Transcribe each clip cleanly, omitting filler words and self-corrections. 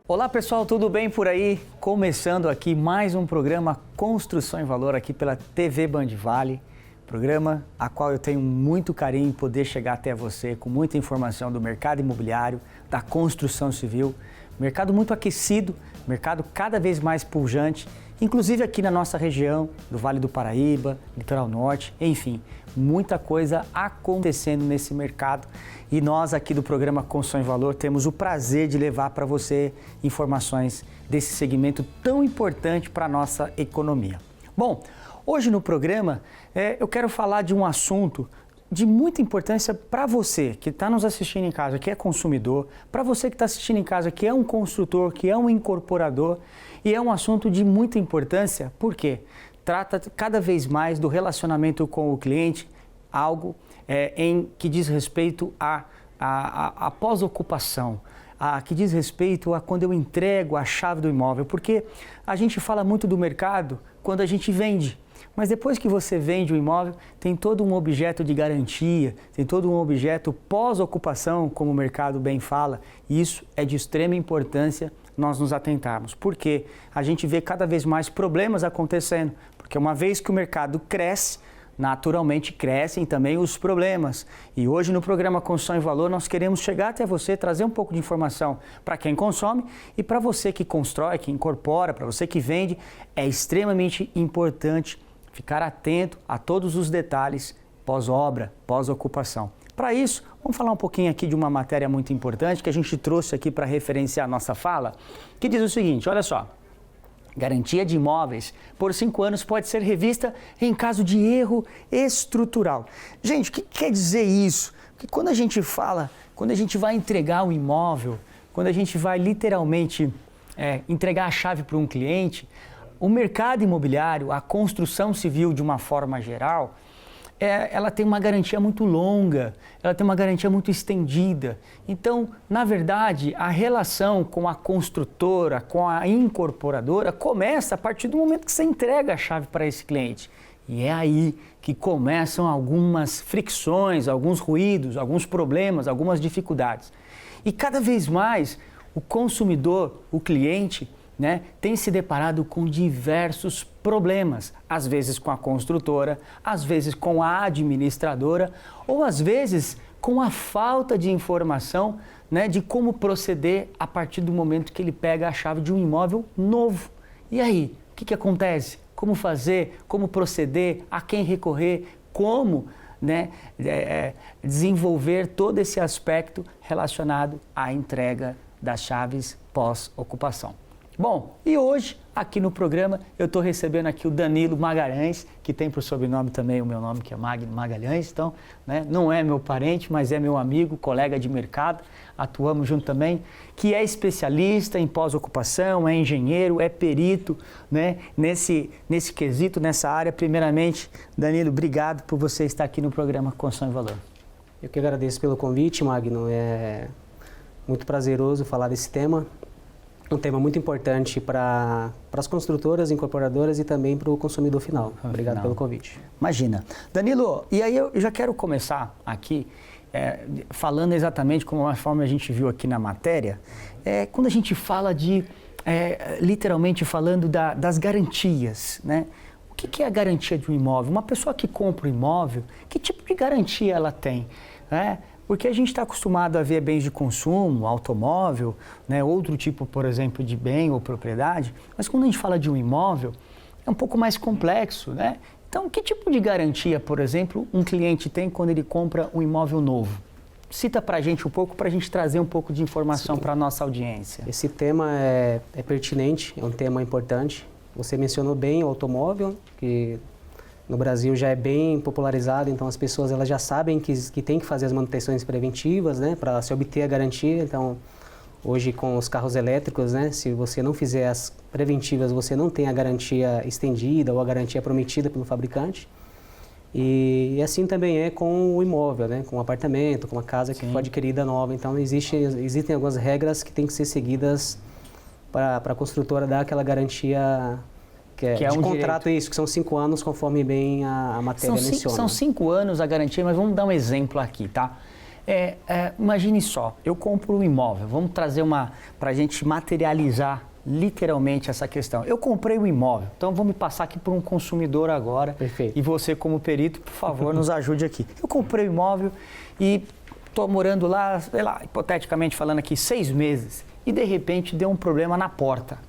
Olá pessoal, tudo bem por aí? Começando aqui mais um programa Construção em Valor aqui pela TV Band Vale, programa a qual eu tenho muito carinho em poder chegar até você com muita informação do mercado imobiliário, da construção civil, mercado muito aquecido, mercado cada vez mais pujante, inclusive aqui na nossa região, do Vale do Paraíba, Litoral Norte, enfim, muita coisa acontecendo nesse mercado. E nós aqui do programa Construção em Valor temos o prazer de levar para você informações desse segmento tão importante para a nossa economia. Bom, hoje no programa eu quero falar de um assunto de muita importância para você que está nos assistindo em casa, que é consumidor, para você que está assistindo em casa, que é um construtor, que é um incorporador, e é um assunto de muita importância, porque trata cada vez mais do relacionamento com o cliente, algo que diz respeito à pós-ocupação, que diz respeito a quando eu entrego a chave do imóvel, porque a gente fala muito do mercado quando a gente vende, mas depois que você vende o imóvel, tem todo um objeto de garantia, tem todo um objeto pós-ocupação, como o mercado bem fala, e isso é de extrema importância nós nos atentarmos, porque a gente vê cada vez mais problemas acontecendo, porque uma vez que o mercado cresce, naturalmente crescem também os problemas. E hoje no programa Construção em Valor nós queremos chegar até você, trazer um pouco de informação para quem consome e para você que constrói, que incorpora, para você que vende. É extremamente importante ficar atento a todos os detalhes pós-obra, pós-ocupação. Para isso, vamos falar um pouquinho aqui de uma matéria muito importante que a gente trouxe aqui para referenciar a nossa fala, que diz o seguinte, olha só. Garantia de imóveis por 5 anos pode ser revista em caso de erro estrutural. Gente, o que quer dizer isso? Porque quando a gente fala, quando a gente vai entregar o imóvel, quando a gente vai literalmente entregar a chave para um cliente, o mercado imobiliário, a construção civil de uma forma geral, ela tem uma garantia muito longa, ela tem uma garantia muito estendida. Então, na verdade, a relação com a construtora, com a incorporadora, começa a partir do momento que você entrega a chave para esse cliente. E é aí que começam algumas fricções, alguns ruídos, alguns problemas, algumas dificuldades. E cada vez mais, o consumidor, o cliente, tem se deparado com diversos problemas, às vezes com a construtora, às vezes com a administradora ou às vezes com a falta de informação de como proceder a partir do momento que ele pega a chave de um imóvel novo. E aí, o que acontece? Como fazer? Como proceder? A quem recorrer? Como desenvolver todo esse aspecto relacionado à entrega das chaves pós-ocupação. Bom, e hoje, aqui no programa, eu estou recebendo aqui o Danilo Magalhães, que tem por sobrenome também o meu nome, que é Magno Magalhães, então, não é meu parente, mas é meu amigo, colega de mercado, atuamos junto também, que é especialista em pós-ocupação, é engenheiro, é perito, nesse quesito, nessa área. Primeiramente, Danilo, obrigado por você estar aqui no programa Construção em Valor. Eu que agradeço pelo convite, Magno, é muito prazeroso falar desse tema. Um tema muito importante para as construtoras, incorporadoras e também para o consumidor final. Obrigado pelo convite. Imagina. Danilo, e aí eu já quero começar aqui falando exatamente como a forma a gente viu aqui na matéria, quando a gente fala de, literalmente falando das garantias, O que é a garantia de um imóvel? Uma pessoa que compra um imóvel, que tipo de garantia ela tem? Porque a gente está acostumado a ver bens de consumo, automóvel, outro tipo, por exemplo, de bem ou propriedade, mas quando a gente fala de um imóvel, é um pouco mais complexo, Então, que tipo de garantia, por exemplo, um cliente tem quando ele compra um imóvel novo? Cita para a gente um pouco, para a gente trazer um pouco de informação para a nossa audiência. Esse tema é pertinente, é um tema importante. Você mencionou bem o automóvel, que no Brasil já é bem popularizado, então as pessoas elas já sabem que tem que fazer as manutenções preventivas, para se obter a garantia. Então, hoje com os carros elétricos, se você não fizer as preventivas, você não tem a garantia estendida ou a garantia prometida pelo fabricante. E assim também é com o imóvel, com o apartamento, com a casa que foi adquirida nova. Então, existem algumas regras que têm que ser seguidas para a construtora dar aquela garantia que é um contrato, direito. Isso, que são 5 anos, conforme bem a matéria menciona. São 5 anos a garantia, mas vamos dar um exemplo aqui, tá? Imagine só, eu compro um imóvel, vamos trazer para a gente materializar literalmente essa questão. Eu comprei um imóvel, então vou me passar aqui por um consumidor agora. Perfeito. E você como perito, por favor, nos ajude aqui. Eu comprei um imóvel e estou morando lá, sei lá, hipoteticamente falando aqui, 6 meses e de repente deu um problema na porta.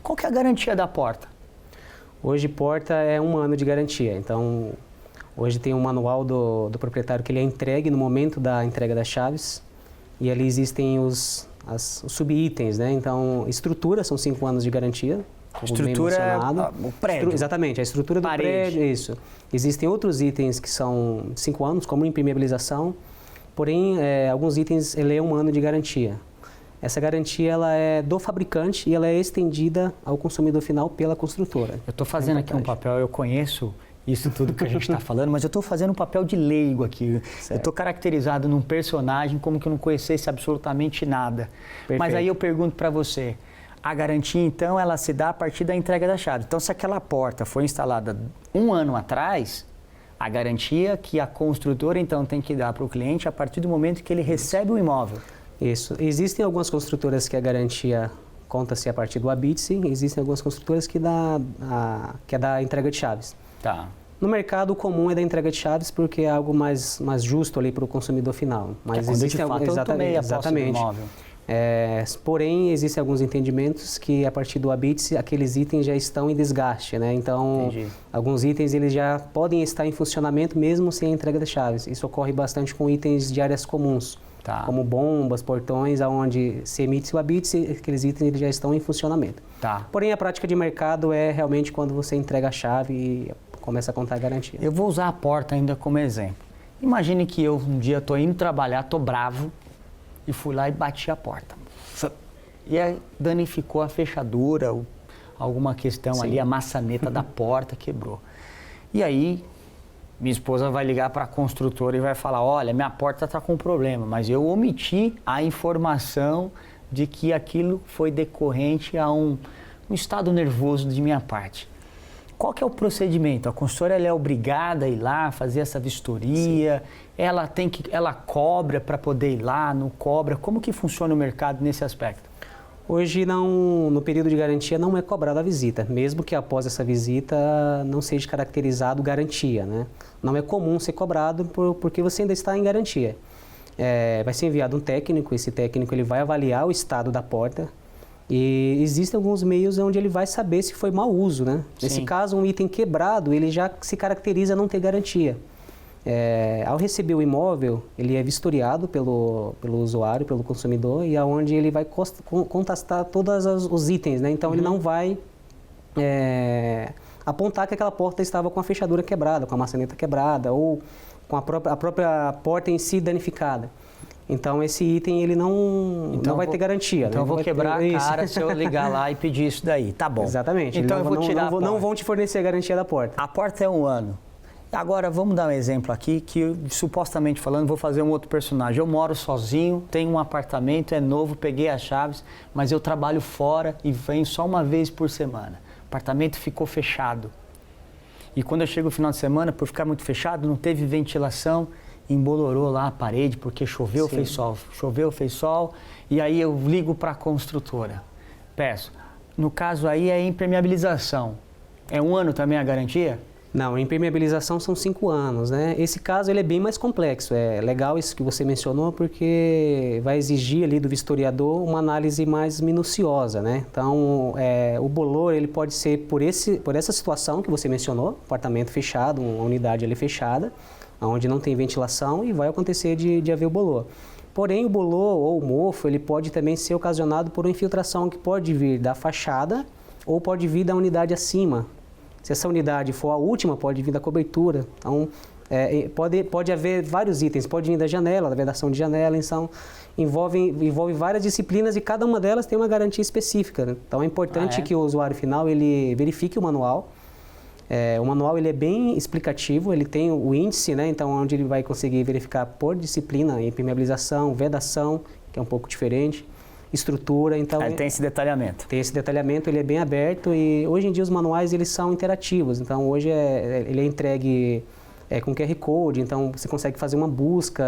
Qual que é a garantia da porta? Hoje porta é 1 ano de garantia, então hoje tem um manual do proprietário que ele é entregue no momento da entrega das chaves e ali existem os subitens, né? Então, estrutura são 5 anos de garantia. Estrutura é o prédio. Exatamente, a estrutura do prédio, isso. Existem outros itens que são 5 anos, como impermeabilização, porém, alguns itens ele é 1 ano de garantia. Essa garantia ela é do fabricante e ela é estendida ao consumidor final pela construtora. Eu estou fazendo aqui um papel, eu conheço isso tudo que a gente está falando, mas eu estou fazendo um papel de leigo aqui. Certo. Eu estou caracterizado num personagem como que eu não conhecesse absolutamente nada. Perfeito. Mas aí eu pergunto para você, a garantia então ela se dá a partir da entrega da chave. Então se aquela porta foi instalada 1 ano atrás, a garantia que a construtora então tem que dar para o cliente a partir do momento que ele recebe o imóvel. Isso. Existem algumas construtoras que a garantia conta-se a partir do habite-se, existem algumas construtoras que é da entrega de chaves. Tá. No mercado, o comum é da entrega de chaves porque é algo mais justo ali para o consumidor final. Mas existe alguns exatamente. Porém, existem alguns entendimentos que a partir do habite-se, aqueles itens já estão em desgaste, né? Então, alguns itens eles já podem estar em funcionamento mesmo sem a entrega de chaves. Isso ocorre bastante com itens de áreas comuns. Tá. Como bombas, portões, onde se emite o habite, aqueles itens eles já estão em funcionamento. Tá. Porém, a prática de mercado é realmente quando você entrega a chave e começa a contar a garantia. Eu vou usar a porta ainda como exemplo. Imagine que eu um dia estou indo trabalhar, estou bravo e fui lá e bati a porta. E aí danificou a fechadura, alguma questão ali, a maçaneta da porta quebrou. E aí minha esposa vai ligar para a construtora e vai falar, olha, minha porta está com problema, mas eu omiti a informação de que aquilo foi decorrente a um estado nervoso de minha parte. Qual que é o procedimento? A construtora ela é obrigada a ir lá, fazer essa vistoria, ela cobra para poder ir lá, não cobra? Como que funciona o mercado nesse aspecto? Hoje, no período de garantia, não é cobrada a visita, mesmo que após essa visita não seja caracterizado garantia, né? Não é comum ser cobrado porque você ainda está em garantia. Vai ser enviado um técnico, esse técnico ele vai avaliar o estado da porta e existem alguns meios onde ele vai saber se foi mau uso, né? Sim. Nesse caso, um item quebrado, ele já se caracteriza não ter garantia. Ao receber o imóvel, ele é vistoriado pelo usuário, pelo consumidor, e aonde ele vai contestar todos os itens, né? Então, ele não vai apontar que aquela porta estava com a fechadura quebrada, com a maçaneta quebrada, ou com a própria porta em si danificada. Então, esse item ele não vai ter garantia. Então, né? eu vou quebrar a cara se eu ligar lá e pedir isso daí. Tá bom. Exatamente. Então, eu vou tirar não vão te fornecer a garantia da porta. A porta é 1 ano. Agora, vamos dar um exemplo aqui que, supostamente falando, vou fazer um outro personagem. Eu moro sozinho, tenho um apartamento, é novo, peguei as chaves, mas eu trabalho fora e venho só uma vez por semana. O apartamento ficou fechado. E quando eu chego no final de semana, por ficar muito fechado, não teve ventilação, embolorou lá a parede, porque choveu, fez sol. Choveu, fez sol, e aí eu ligo para a construtora. Peço. No caso aí é impermeabilização. É 1 ano também a garantia? Não, a impermeabilização são 5 anos, né? Esse caso ele é bem mais complexo. É legal isso que você mencionou porque vai exigir ali do vistoriador uma análise mais minuciosa, né? Então, o bolor ele pode ser por essa situação que você mencionou, apartamento fechado, uma unidade ali fechada, onde não tem ventilação e vai acontecer de haver o bolor. Porém, o bolor ou o mofo ele pode também ser ocasionado por uma infiltração que pode vir da fachada ou pode vir da unidade acima. Se essa unidade for a última, pode vir da cobertura. Então, pode haver vários itens. Pode vir da janela, da vedação de janela. Então, envolve várias disciplinas e cada uma delas tem uma garantia específica. Né? Então, é importante que o usuário final ele verifique o manual. O manual ele é bem explicativo, ele tem o índice, né? Então, onde ele vai conseguir verificar por disciplina, impermeabilização, vedação, que é um pouco diferente. Estrutura, então... tem esse detalhamento. Tem esse detalhamento, ele é bem aberto e hoje em dia os manuais eles são interativos, então hoje ele é entregue com QR Code, então você consegue fazer uma busca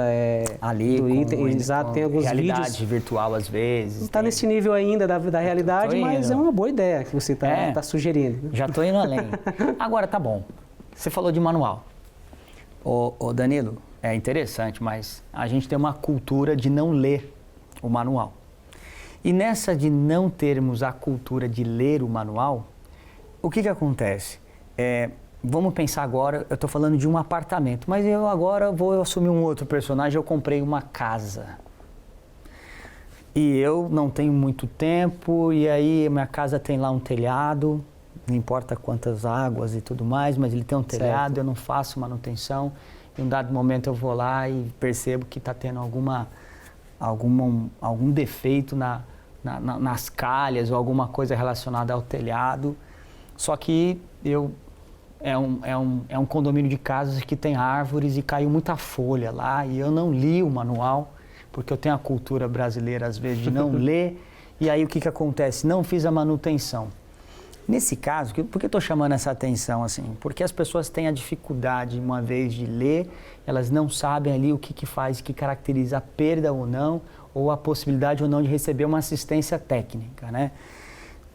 ali do item. Exato, tem alguns realidade vídeos. virtual às vezes. Não está nesse nível ainda da realidade, mas é uma boa ideia que você está sugerindo. Já estou indo além. Agora, tá bom. Você falou de manual. Ô Danilo, é interessante, mas a gente tem uma cultura de não ler o manual. E nessa de não termos a cultura de ler o manual, o que acontece? Vamos pensar agora, eu estou falando de um apartamento, mas eu agora vou assumir um outro personagem, eu comprei uma casa. E eu não tenho muito tempo, e aí minha casa tem lá um telhado, não importa quantas águas e tudo mais, mas ele tem um telhado, certo. Eu não faço manutenção, em um dado momento eu vou lá e percebo que está tendo algum defeito nas calhas ou alguma coisa relacionada ao telhado, só que é um condomínio de casas que tem árvores e caiu muita folha lá e eu não li o manual, porque eu tenho a cultura brasileira às vezes de não ler, e aí o que acontece? Não fiz a manutenção. Nesse caso, por que eu estou chamando essa atenção assim? Porque as pessoas têm a dificuldade, uma vez, de ler, elas não sabem ali o que faz, que caracteriza a perda ou não, ou a possibilidade ou não de receber uma assistência técnica, né?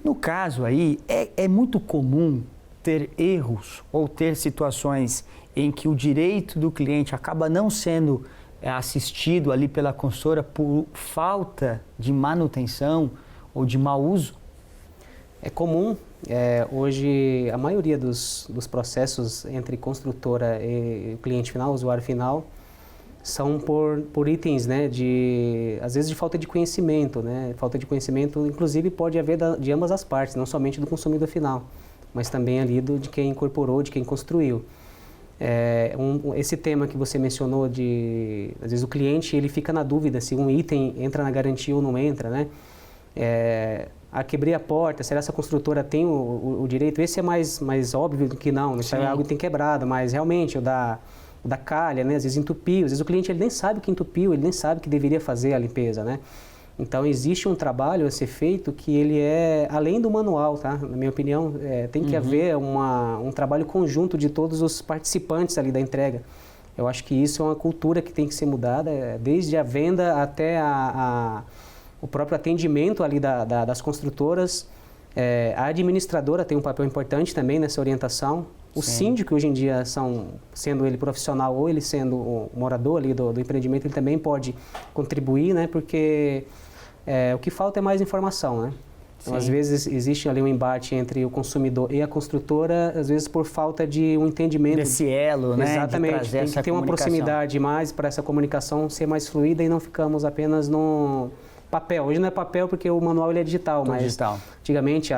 No caso aí, é muito comum ter erros ou ter situações em que o direito do cliente acaba não sendo assistido ali pela consultora por falta de manutenção ou de mau uso? É comum. Hoje, a maioria dos processos entre construtora e cliente final, usuário final, são por itens, né, às vezes de falta de conhecimento, né? Falta de conhecimento, inclusive, pode haver de ambas as partes, não somente do consumidor final, mas também ali de quem incorporou, de quem construiu. Esse tema que você mencionou às vezes o cliente ele fica na dúvida se um item entra na garantia ou não entra, né? Quebrei a porta, será que essa construtora tem o direito? Esse é mais óbvio do que não, é algo que tem quebrado, mas realmente o da calha, né? Às vezes entupiu, às vezes o cliente ele nem sabe que entupiu, ele nem sabe que deveria fazer a limpeza, né? Então existe um trabalho a ser feito que ele é além do manual, tá? Na minha opinião, tem que haver um trabalho conjunto de todos os participantes ali da entrega. Eu acho que isso é uma cultura que tem que ser mudada, desde a venda até o próprio atendimento ali das construtoras. A administradora tem um papel importante também nessa orientação. O síndico, hoje em dia, sendo ele profissional ou ele sendo o morador ali do empreendimento, ele também pode contribuir, né? Porque o que falta é mais informação, né? Então, às vezes, existe ali um embate entre o consumidor e a construtora, às vezes por falta de um entendimento. Desse elo, né? Exatamente. Tem que ter uma proximidade mais para essa comunicação ser mais fluida e não ficamos apenas no papel. Hoje não é papel porque o manual ele é digital, mas digital. Antigamente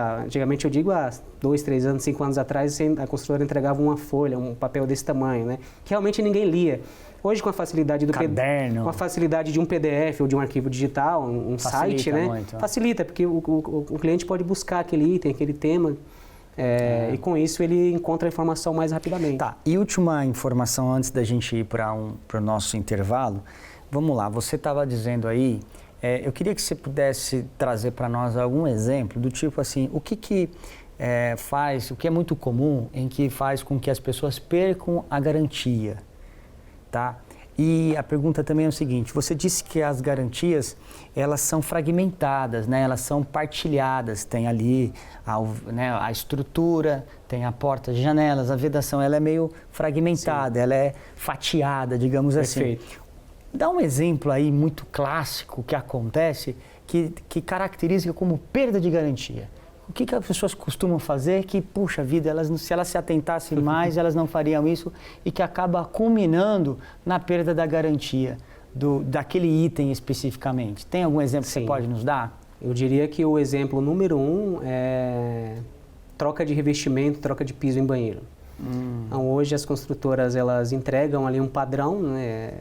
eu digo há 2, 3 anos, 5 anos atrás, a construtora entregava uma folha, um papel desse tamanho, né? Que realmente ninguém lia. Hoje, com a facilidade com a facilidade de um PDF ou de um arquivo digital, um site, né? Muito. Facilita, porque o cliente pode buscar aquele item, aquele tema, e com isso ele encontra a informação mais rapidamente. Tá. E última informação antes da gente ir para o nosso intervalo. Vamos lá, você estava dizendo aí, eu queria que você pudesse trazer para nós algum exemplo do tipo assim, o que é muito comum em que faz com que as pessoas percam a garantia, tá? E a pergunta também é o seguinte, você disse que as garantias, elas são fragmentadas, né? Elas são partilhadas, tem ali a estrutura, tem a porta, as janelas, a vedação, ela é meio fragmentada, ela é fatiada, digamos assim. Dá um exemplo aí muito clássico que acontece, que caracteriza como perda de garantia. O que as pessoas costumam fazer que, puxa vida, se elas se atentassem mais, elas não fariam isso e que acaba culminando na perda da garantia daquele item especificamente. Tem algum exemplo que você pode nos dar? Eu diria que o exemplo número 1 é troca de revestimento, troca de piso em banheiro. Então, hoje as construtoras elas entregam ali um padrão, né?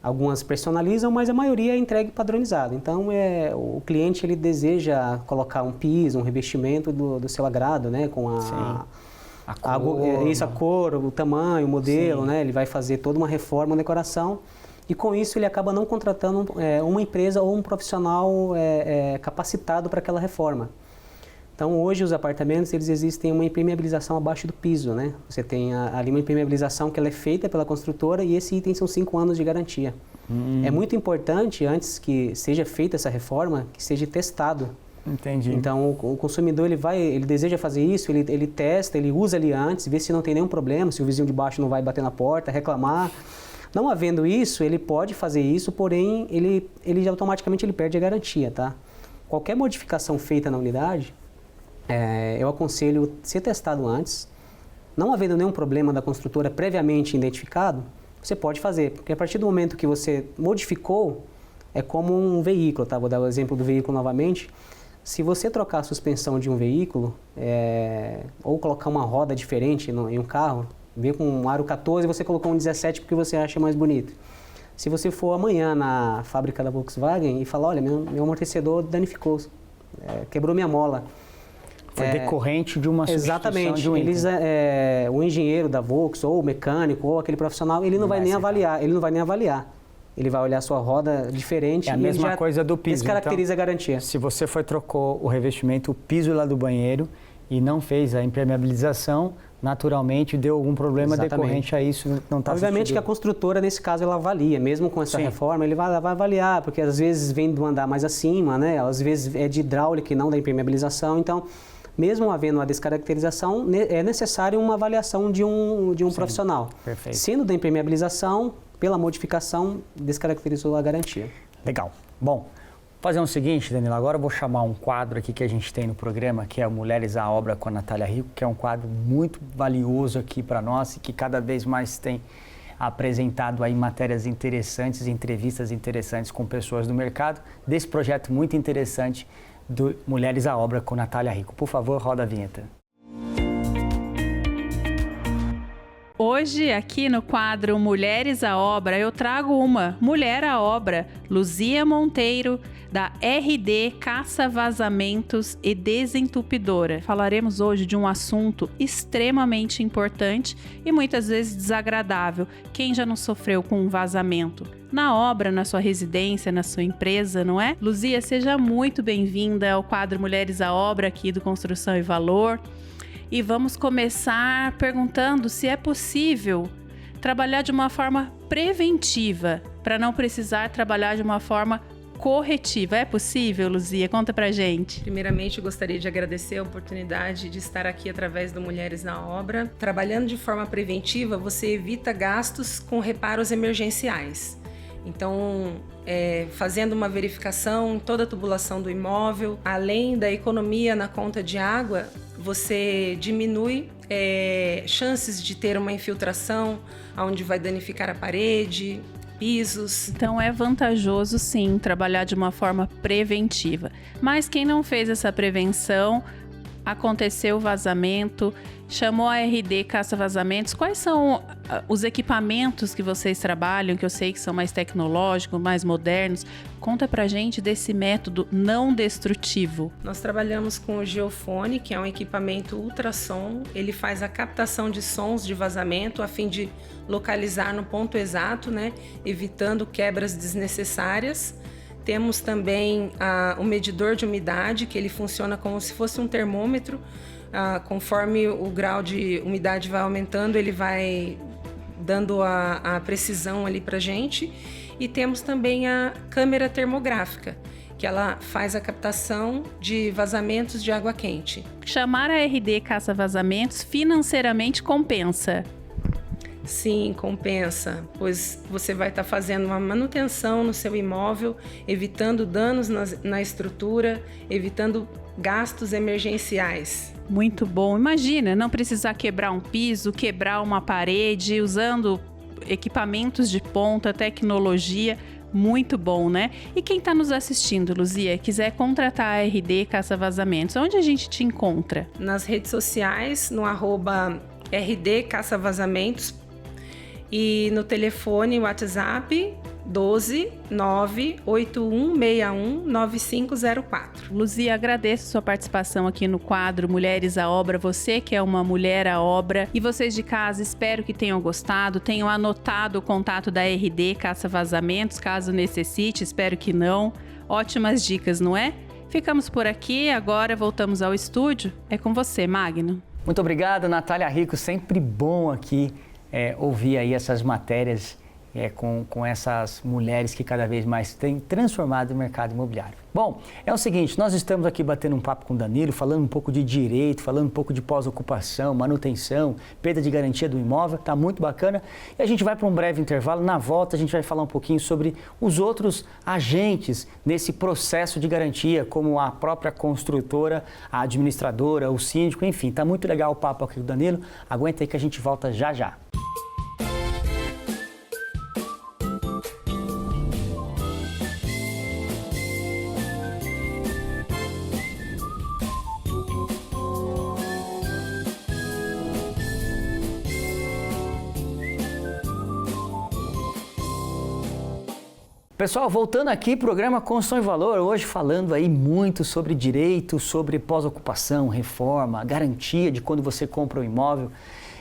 Algumas personalizam, mas a maioria é entregue padronizado. Então, o cliente ele deseja colocar um piso, um revestimento do seu agrado, né? Com a cor, o tamanho, o modelo, né? Ele vai fazer toda uma reforma, uma decoração. E com isso ele acaba não contratando uma empresa ou um profissional capacitado para aquela reforma. Então, hoje, os apartamentos, eles existem uma impermeabilização abaixo do piso, né? Você tem ali uma impermeabilização que ela é feita pela construtora e esse item são 5 anos de garantia. É muito importante, antes que seja feita essa reforma, que seja testado. Entendi. Então, o consumidor, ele deseja fazer isso, ele testa, ele usa ali antes, vê se não tem nenhum problema, se o vizinho de baixo não vai bater na porta, reclamar. Não havendo isso, ele pode fazer isso, porém, ele automaticamente ele perde a garantia, tá? Qualquer modificação feita na unidade, eu aconselho ser testado antes. Não havendo nenhum problema da construtora previamente identificado, você pode fazer. Porque a partir do momento que você modificou, é como um veículo, tá? Vou dar o exemplo do veículo novamente. Se você trocar a suspensão de um veículo, ou colocar uma roda diferente em um carro, veio com um aro 14 e você colocou um 17 porque você acha mais bonito. Se você for amanhã na fábrica da Volkswagen e falar, olha, meu amortecedor danificou, quebrou minha mola. Foi decorrente de uma substituição de um item. O engenheiro da Volks, ou o mecânico, ou aquele profissional, ele não vai nem avaliar. Ele vai olhar a sua roda diferente. É a mesma coisa do piso. Descaracteriza então, a garantia. Se você trocou o revestimento, o piso lá do banheiro e não fez a impermeabilização, naturalmente deu algum problema decorrente a isso. Não tá Obviamente que a construtora, nesse caso, ela avalia. Mesmo com essa reforma, ela vai avaliar, porque às vezes vem do andar mais acima, né? Às vezes é de hidráulica e não da impermeabilização. Então, mesmo havendo uma descaracterização, é necessário uma avaliação de um profissional. Perfeito. Sendo da impermeabilização, pela modificação, descaracterizou a garantia. Legal. Bom, vou fazer o seguinte, Danilo, agora eu vou chamar um quadro aqui que a gente tem no programa, que é o Mulheres à Obra com a Natália Rico, que é um quadro muito valioso aqui para nós e que cada vez mais tem apresentado aí matérias interessantes, entrevistas interessantes com pessoas do mercado, desse projeto muito interessante do Mulheres à Obra com Natália Rico. Por favor, roda a vinheta. Hoje, aqui no quadro Mulheres à Obra, eu trago uma mulher à obra, Luzia Monteiro, da RD Caça Vazamentos e Desentupidora. Falaremos hoje de um assunto extremamente importante e muitas vezes desagradável. Quem já não sofreu com um vazamento? Na obra, na sua residência, na sua empresa, não é? Luzia, seja muito bem-vinda ao quadro Mulheres à Obra aqui do Construção e Valor. E vamos começar perguntando se é possível trabalhar de uma forma preventiva, para não precisar trabalhar de uma forma corretiva. É possível, Luzia? Conta pra gente. Primeiramente, eu gostaria de agradecer a oportunidade de estar aqui através do Mulheres na Obra. Trabalhando de forma preventiva, você evita gastos com reparos emergenciais. Então, fazendo uma verificação em toda a tubulação do imóvel, além da economia na conta de água, você diminui chances de ter uma infiltração onde vai danificar a parede, pisos. Então é vantajoso sim trabalhar de uma forma preventiva. Mas quem não fez essa prevenção, aconteceu o vazamento, chamou a RD Caça Vazamentos. Quais são os equipamentos que vocês trabalham, que eu sei que são mais tecnológicos, mais modernos? Conta pra gente desse método não destrutivo. Nós trabalhamos com o Geofone, que é um equipamento ultrassom. Ele faz a captação de sons de vazamento a fim de localizar no ponto exato, né, evitando quebras desnecessárias. Temos também o medidor de umidade, que ele funciona como se fosse um termômetro. Conforme o grau de umidade vai aumentando, ele vai dando a precisão ali pra gente. E temos também a câmera termográfica, que ela faz a captação de vazamentos de água quente. Chamar a RD Caça Vazamentos financeiramente compensa? Sim, compensa, pois você vai estar fazendo uma manutenção no seu imóvel, evitando danos na estrutura, evitando gastos emergenciais. Muito bom. Imagina, não precisar quebrar um piso, quebrar uma parede, usando equipamentos de ponta, tecnologia. Muito bom, né? E quem está nos assistindo, Luzia, quiser contratar a RD Caça Vazamentos, onde a gente te encontra? Nas redes sociais, no @RD Caça Vazamentos, e no telefone WhatsApp 12 98161 9504. Luzia, agradeço a sua participação aqui no quadro Mulheres à Obra. Você que é uma mulher à obra. E vocês de casa, espero que tenham gostado, tenham anotado o contato da RD Caça Vazamentos, caso necessite, espero que não. Ótimas dicas, não é? Ficamos por aqui, agora voltamos ao estúdio. É com você, Magno. Muito obrigado, Natália Rico. Sempre bom aqui ouvir aí essas matérias com essas mulheres que cada vez mais têm transformado o mercado imobiliário. Bom, é o seguinte, nós estamos aqui batendo um papo com o Danilo, falando um pouco de direito, falando um pouco de pós-ocupação, manutenção, perda de garantia do imóvel, tá muito bacana. E a gente vai para um breve intervalo, na volta a gente vai falar um pouquinho sobre os outros agentes nesse processo de garantia, como a própria construtora, a administradora, o síndico, enfim, tá muito legal o papo aqui com o Danilo. Aguenta aí que a gente volta já já. Pessoal, voltando aqui, programa Construção e Valor, hoje falando aí muito sobre direito, sobre pós-ocupação, reforma, garantia de quando você compra um imóvel.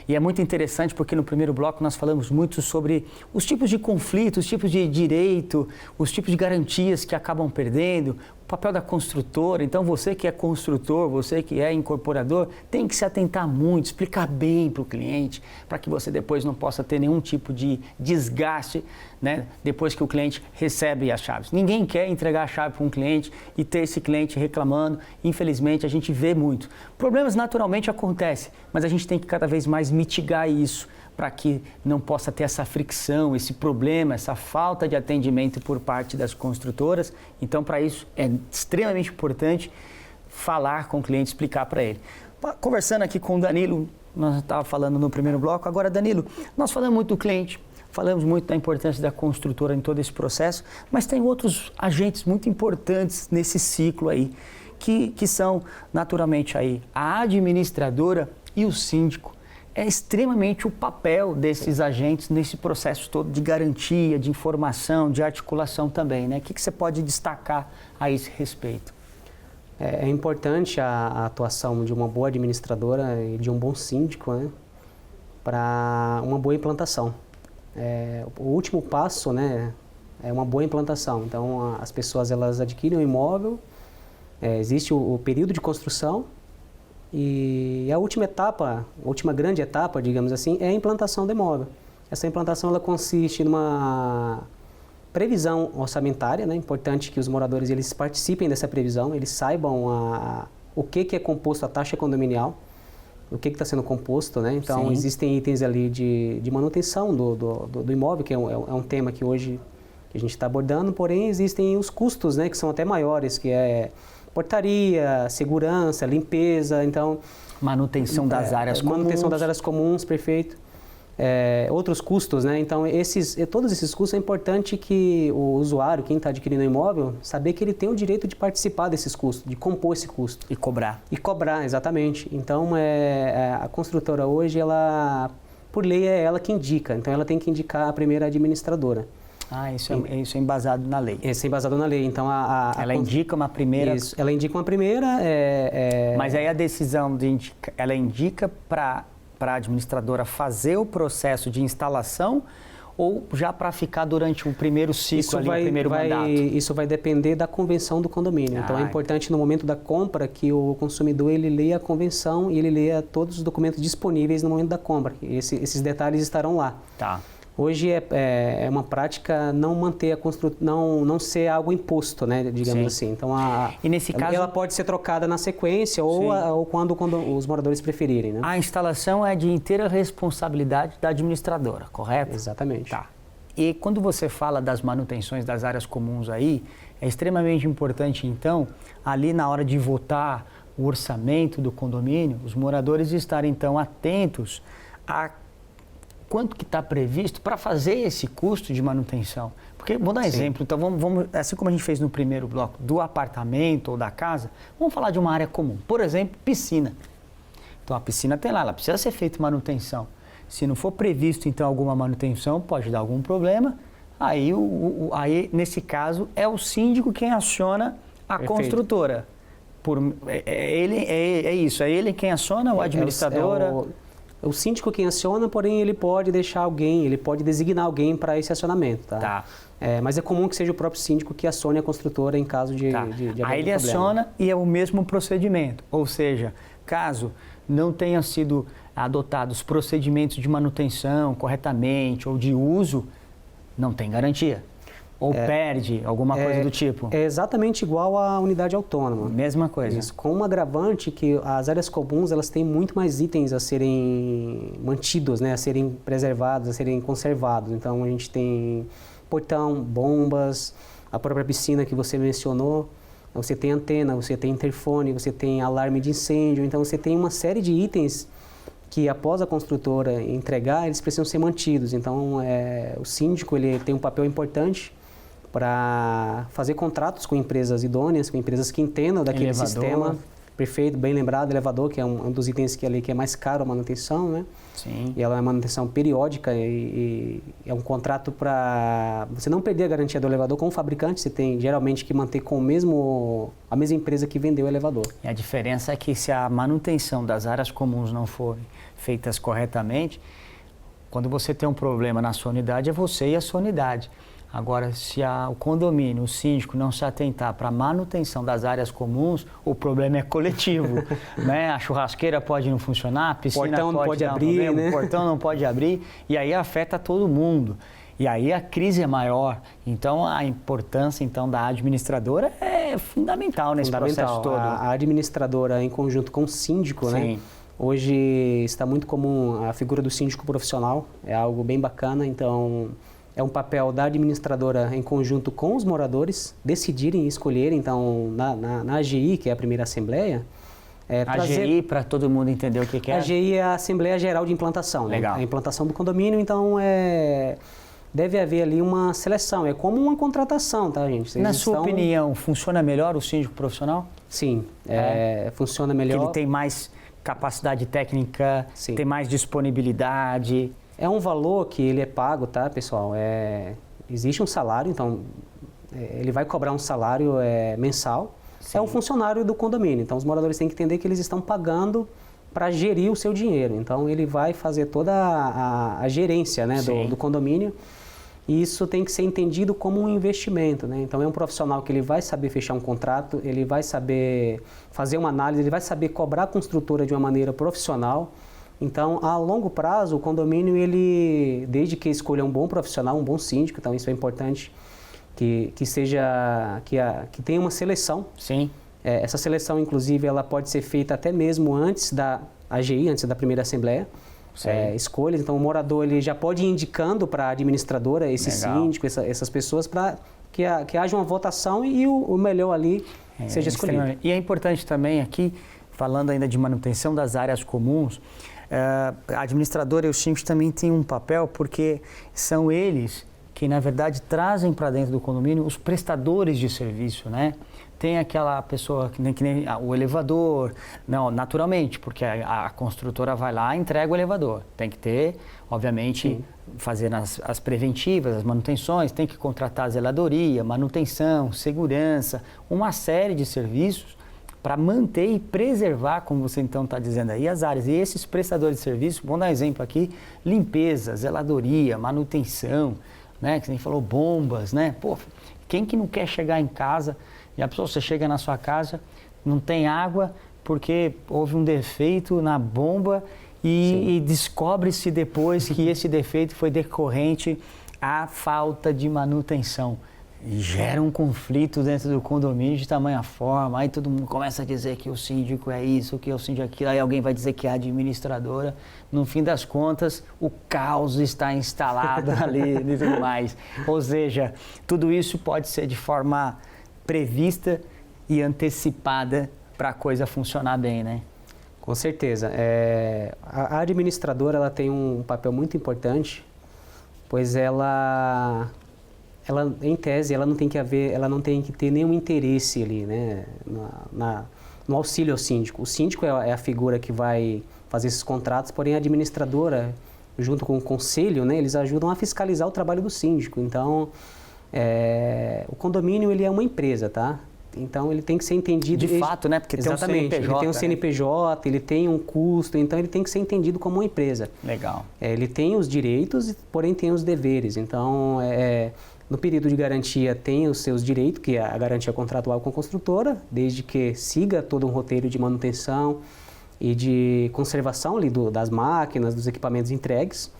E é muito interessante porque no primeiro bloco nós falamos muito sobre os tipos de conflitos, os tipos de direito, os tipos de garantias que acabam perdendo, o papel da construtora. Então você que é construtor, você que é incorporador, tem que se atentar muito, explicar bem para o cliente, para que você depois não possa ter nenhum tipo de desgaste, né, depois que o cliente recebe as chaves. Ninguém quer entregar a chave para um cliente e ter esse cliente reclamando. Infelizmente, a gente vê muito. Problemas naturalmente acontecem, mas a gente tem que cada vez mais mitigar isso para que não possa ter essa fricção, esse problema, essa falta de atendimento por parte das construtoras. Então, para isso, é extremamente importante falar com o cliente, explicar para ele. Conversando aqui com o Danilo, nós estávamos falando no primeiro bloco. Agora, Danilo, nós falamos muito do cliente, falamos muito da importância da construtora em todo esse processo, mas tem outros agentes muito importantes nesse ciclo aí, que são, naturalmente, aí, a administradora e o síndico. É extremamente o papel desses agentes nesse processo todo de garantia, de informação, de articulação também, né? O que você pode destacar a esse respeito? É importante a atuação de uma boa administradora e de um bom síndico, né, para uma boa implantação. O último passo, né, é uma boa implantação. Então, as pessoas elas adquirem o imóvel, existe o período de construção e a última etapa, a última grande etapa, digamos assim, é a implantação do imóvel. Essa implantação ela consiste numa previsão orçamentária, né? Importante que os moradores eles participem dessa previsão, eles saibam o que é composto a taxa condominial, o que está sendo composto, né? Então, existem itens ali de manutenção do imóvel, que é um tema que hoje a gente está abordando, porém existem os custos, né, que são até maiores, que é portaria, segurança, limpeza, então... Manutenção das áreas comuns. Manutenção das áreas comuns, perfeito. Outros custos, né? Então, todos esses custos é importante que o usuário, quem está adquirindo o imóvel, saber que ele tem o direito de participar desses custos, de compor esse custo. E cobrar. E cobrar, exatamente. Então, a construtora hoje, ela, por lei, é ela que indica. Então, ela tem que indicar a primeira administradora. Isso é embasado na lei. Isso é embasado na lei. Então, ela indica uma primeira... Isso, ela indica uma primeira... Mas aí a decisão ela indica para a administradora fazer o processo de instalação ou já para ficar durante o primeiro ciclo, o primeiro mandato? Isso vai depender da convenção do condomínio. Então, é importante no momento da compra que o consumidor ele leia a convenção e ele leia todos os documentos disponíveis no momento da compra. Esses detalhes estarão lá. Tá. Hoje é uma prática não manter não ser algo imposto, né, digamos assim. Então, e nesse caso, ela pode ser trocada na sequência ou quando os moradores preferirem, né? A instalação é de inteira responsabilidade da administradora, correto? Exatamente. Tá. E quando você fala das manutenções das áreas comuns aí, é extremamente importante, então, ali na hora de votar o orçamento do condomínio, os moradores estarem, então, atentos a quanto que está previsto para fazer esse custo de manutenção. Porque, vou dar um exemplo, então vamos, assim como a gente fez no primeiro bloco, do apartamento ou da casa, vamos falar de uma área comum. Por exemplo, piscina. Então a piscina tem lá, ela precisa ser feita manutenção. Se não for previsto, então, alguma manutenção, pode dar algum problema. Aí, nesse caso, é o síndico quem aciona a construtora. É ele quem aciona, ou a administradora? o síndico quem aciona, porém ele pode deixar alguém, ele pode designar alguém para esse acionamento, tá? Tá. Mas é comum que seja o próprio síndico que acione a construtora em caso de Tá. haver Aí ele problema. aciona e é o mesmo procedimento. Ou seja, caso não tenham sido adotados procedimentos de manutenção corretamente ou de uso, não tem garantia. Ou perde, alguma coisa do tipo. É exatamente igual à unidade autônoma. Mesma coisa. Isso, com um agravante que as áreas comuns elas têm muito mais itens a serem mantidos, né, a serem preservados, a serem conservados. Então a gente tem portão, bombas, a própria piscina que você mencionou, você tem antena, você tem interfone, você tem alarme de incêndio, então você tem uma série de itens que após a construtora entregar, eles precisam ser mantidos. Então o síndico ele tem um papel importante para fazer contratos com empresas idôneas, com empresas que entendam daquele Elevador. sistema. Perfeito, bem lembrado, elevador, que é um dos itens que é mais caro a manutenção, né? Sim. E ela é uma manutenção periódica e é um contrato para você não perder a garantia do elevador com o fabricante, você tem geralmente que manter com a mesma empresa que vendeu o elevador. E a diferença é que se a manutenção das áreas comuns não forem feitas corretamente, quando você tem um problema na sua unidade, é você e a sua unidade. Agora, se o condomínio, o síndico não se atentar para a manutenção das áreas comuns, o problema é coletivo, né? A churrasqueira pode não funcionar, a piscina Portão não pode dar um abrir, problema, né? O portão não pode abrir, e aí afeta todo mundo. E aí a crise é maior. Então, a importância da administradora é fundamental nesse processo todo. A administradora, em conjunto com o síndico, né? Sim. Hoje está muito comum a figura do síndico profissional, é algo bem bacana, então é um papel da administradora em conjunto com os moradores decidirem e escolherem. Então, na AGI, que é a primeira assembleia, AGI, para todo mundo entender o que é? A AGI é a Assembleia Geral de Implantação, Legal. Né? A implantação do condomínio, então deve haver ali uma seleção, é como uma contratação, tá, gente? Na sua opinião, funciona melhor o síndico profissional? Sim, funciona melhor. Que ele tem mais capacidade técnica, Sim. tem mais disponibilidade. É um valor que ele é pago, tá, pessoal? Existe um salário, então ele vai cobrar um salário mensal. Sim. É um funcionário do condomínio, então os moradores têm que entender que eles estão pagando para gerir o seu dinheiro. Então ele vai fazer toda a gerência, né, do condomínio. E isso tem que ser entendido como um investimento, né? Então é um profissional que ele vai saber fechar um contrato, ele vai saber fazer uma análise, ele vai saber cobrar a construtora de uma maneira profissional. Então, a longo prazo, o condomínio, ele, desde que escolha um bom profissional, um bom síndico, então isso é importante, que tenha uma seleção. Sim. Essa seleção, inclusive, ela pode ser feita até mesmo antes da AGI, antes da primeira assembleia. Escolhas, então o morador ele já pode ir indicando para a administradora esse Legal. síndico, essas pessoas, para que haja uma votação e o melhor ali seja escolhido. E é importante também aqui, falando ainda de manutenção das áreas comuns, a administradora e os síndicos também têm um papel, porque são eles que, na verdade, trazem para dentro do condomínio os prestadores de serviço, né? Tem aquela pessoa que nem o elevador, não, naturalmente, porque a construtora vai lá e entrega o elevador. Tem que ter, obviamente, fazer as preventivas, as manutenções, tem que contratar a zeladoria, manutenção, segurança, uma série de serviços para manter e preservar, como você então está dizendo aí, as áreas. E esses prestadores de serviço, vamos dar um exemplo aqui, limpeza, zeladoria, manutenção, né, que nem falou, bombas, né? Pô, quem que não quer chegar em casa? E a pessoa, você chega na sua casa, não tem água porque houve um defeito na bomba e descobre-se depois que esse defeito foi decorrente à falta de manutenção. E gera um conflito dentro do condomínio de tamanha forma, aí todo mundo começa a dizer que o síndico é isso, que o síndico é aquilo, aí alguém vai dizer que é a administradora. No fim das contas, o caos está instalado ali e tudo mais. Ou seja, tudo isso pode ser de forma prevista e antecipada para a coisa funcionar bem, né? Com certeza. A administradora ela tem um papel muito importante, pois ela em tese, ela não tem que ter nenhum interesse ali, né, no auxílio ao síndico. O síndico é a figura que vai fazer esses contratos, porém a administradora, junto com o conselho, né, eles ajudam a fiscalizar o trabalho do síndico. Então, o condomínio ele é uma empresa, tá? Então ele tem que ser entendido... De fato, né? Porque exatamente, tem um CNPJ. Ele tem um CNPJ, ele tem um custo, então ele tem que ser entendido como uma empresa. Legal. Ele tem os direitos, porém tem os deveres. Então, no período de garantia tem os seus direitos, que é a garantia contratual com a construtora, desde que siga todo um roteiro de manutenção e de conservação ali das máquinas, dos equipamentos entregues.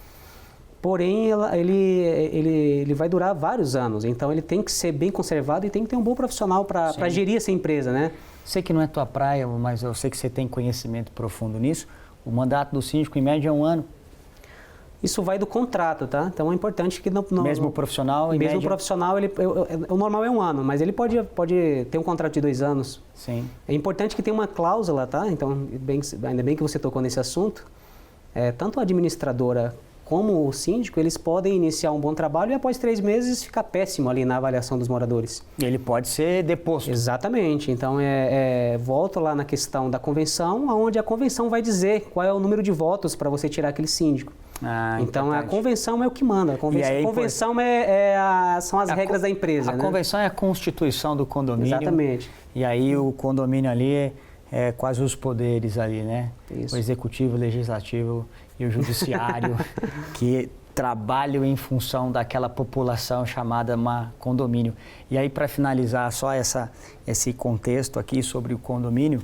Porém, ele vai durar vários anos, então ele tem que ser bem conservado e tem que ter um bom profissional para gerir essa empresa, né? Sei que não é tua praia, mas eu sei que você tem conhecimento profundo nisso. O mandato do síndico, em média, é 1 ano. Isso vai do contrato, tá? Então é importante que... Mesmo profissional, em média... Mesmo profissional, o normal é 1 ano, mas ele pode ter um contrato de 2 anos. Sim. É importante que tenha uma cláusula, tá? Então, ainda bem que você tocou nesse assunto. Tanto a administradora como o síndico, eles podem iniciar um bom trabalho e após 3 meses ficar péssimo ali na avaliação dos moradores. Ele pode ser deposto. Exatamente. Então, volto lá na questão da convenção, onde a convenção vai dizer qual é o número de votos para você tirar aquele síndico. Então, importante. A convenção é o que manda. A convenção são as regras da empresa. A convenção é a constituição do condomínio. Exatamente. E aí o condomínio ali é quase os poderes ali, né? Isso. O executivo, o legislativo e o judiciário que trabalham em função daquela população chamada condomínio. E aí, para finalizar só esse contexto aqui sobre o condomínio,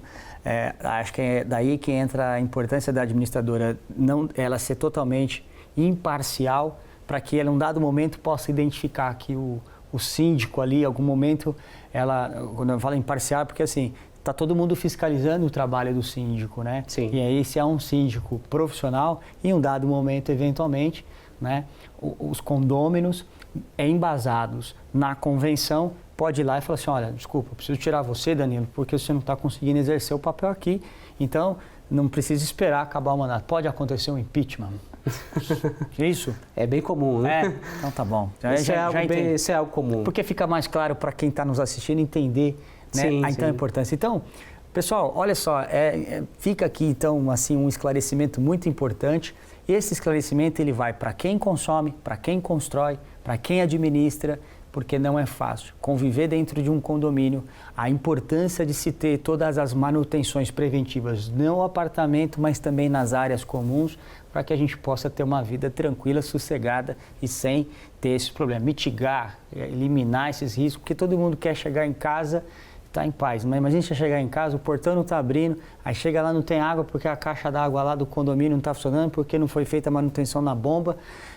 acho que é daí que entra a importância da administradora, ela ser totalmente imparcial, para que ela, em um dado momento, possa identificar que o síndico ali, em algum momento, quando eu falo imparcial, porque assim, está todo mundo fiscalizando o trabalho do síndico, né? Sim. E aí, se é um síndico profissional, em um dado momento, eventualmente, né, os condôminos embasados na convenção pode ir lá e falar assim, olha, desculpa, eu preciso tirar você, Danilo, porque você não está conseguindo exercer o papel aqui, então não precisa esperar acabar o mandato. Pode acontecer um impeachment. Isso? É bem comum, né? Então tá bom. Isso é algo comum. Porque fica mais claro para quem está nos assistindo entender, né, a importância. Então, pessoal, olha só, fica aqui então assim um esclarecimento muito importante. Esse esclarecimento ele vai para quem consome, para quem constrói, para quem administra, porque não é fácil conviver dentro de um condomínio, a importância de se ter todas as manutenções preventivas, não no apartamento, mas também nas áreas comuns, para que a gente possa ter uma vida tranquila, sossegada e sem ter esses problemas. Mitigar, eliminar esses riscos, porque todo mundo quer chegar em casa, está em paz. Mas imagina você chegar em casa, o portão não está abrindo, aí chega lá não tem água porque a caixa d'água lá do condomínio não está funcionando, porque não foi feita a manutenção na bomba.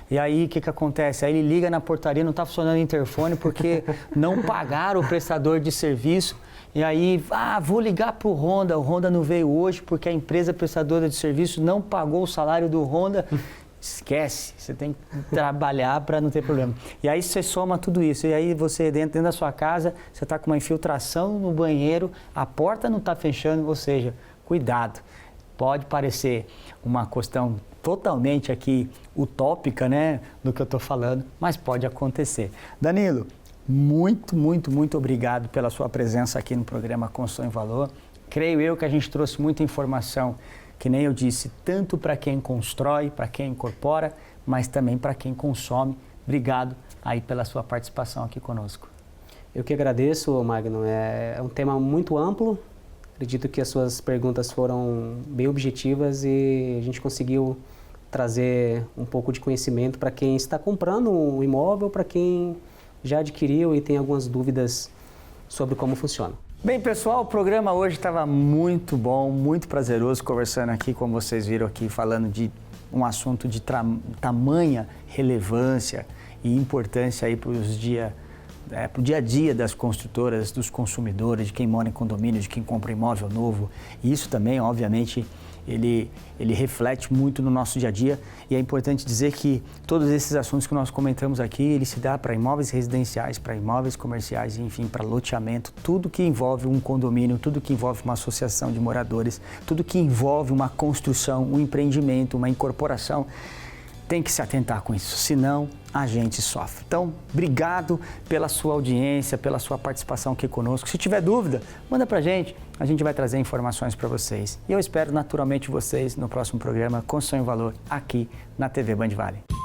E aí o que acontece? Aí ele liga na portaria, não está funcionando o interfone porque não pagaram o prestador de serviço. E aí, vou ligar para o Honda não veio hoje porque a empresa prestadora de serviço não pagou o salário do Honda. Esquece, você tem que trabalhar para não ter problema. E aí você soma tudo isso, e aí você dentro da sua casa, você está com uma infiltração no banheiro, a porta não está fechando, ou seja, cuidado. Pode parecer uma questão totalmente aqui utópica, né, do que eu estou falando, mas pode acontecer. Danilo, muito, muito, muito obrigado pela sua presença aqui no programa Construção em Valor. Creio eu que a gente trouxe muita informação, que nem eu disse, tanto para quem constrói, para quem incorpora, mas também para quem consome. Obrigado aí pela sua participação aqui conosco. Eu que agradeço, Magno. É um tema muito amplo. Acredito que as suas perguntas foram bem objetivas e a gente conseguiu trazer um pouco de conhecimento para quem está comprando um imóvel, para quem já adquiriu e tem algumas dúvidas sobre como funciona. Bem, pessoal, o programa hoje estava muito bom, muito prazeroso, conversando aqui, como vocês viram aqui, falando de um assunto de tamanha relevância e importância aí para o dia a dia das construtoras, dos consumidores, de quem mora em condomínio, de quem compra imóvel novo. E isso também, obviamente, ele reflete muito no nosso dia a dia, e é importante dizer que todos esses assuntos que nós comentamos aqui, ele se dá para imóveis residenciais, para imóveis comerciais, enfim, para loteamento, tudo que envolve um condomínio, tudo que envolve uma associação de moradores, tudo que envolve uma construção, um empreendimento, uma incorporação, tem que se atentar com isso, senão a gente sofre. Então, obrigado pela sua audiência, pela sua participação aqui conosco. Se tiver dúvida, manda pra gente vai trazer informações para vocês. E eu espero naturalmente vocês no próximo programa Construção em Valor, aqui na TV Band Vale.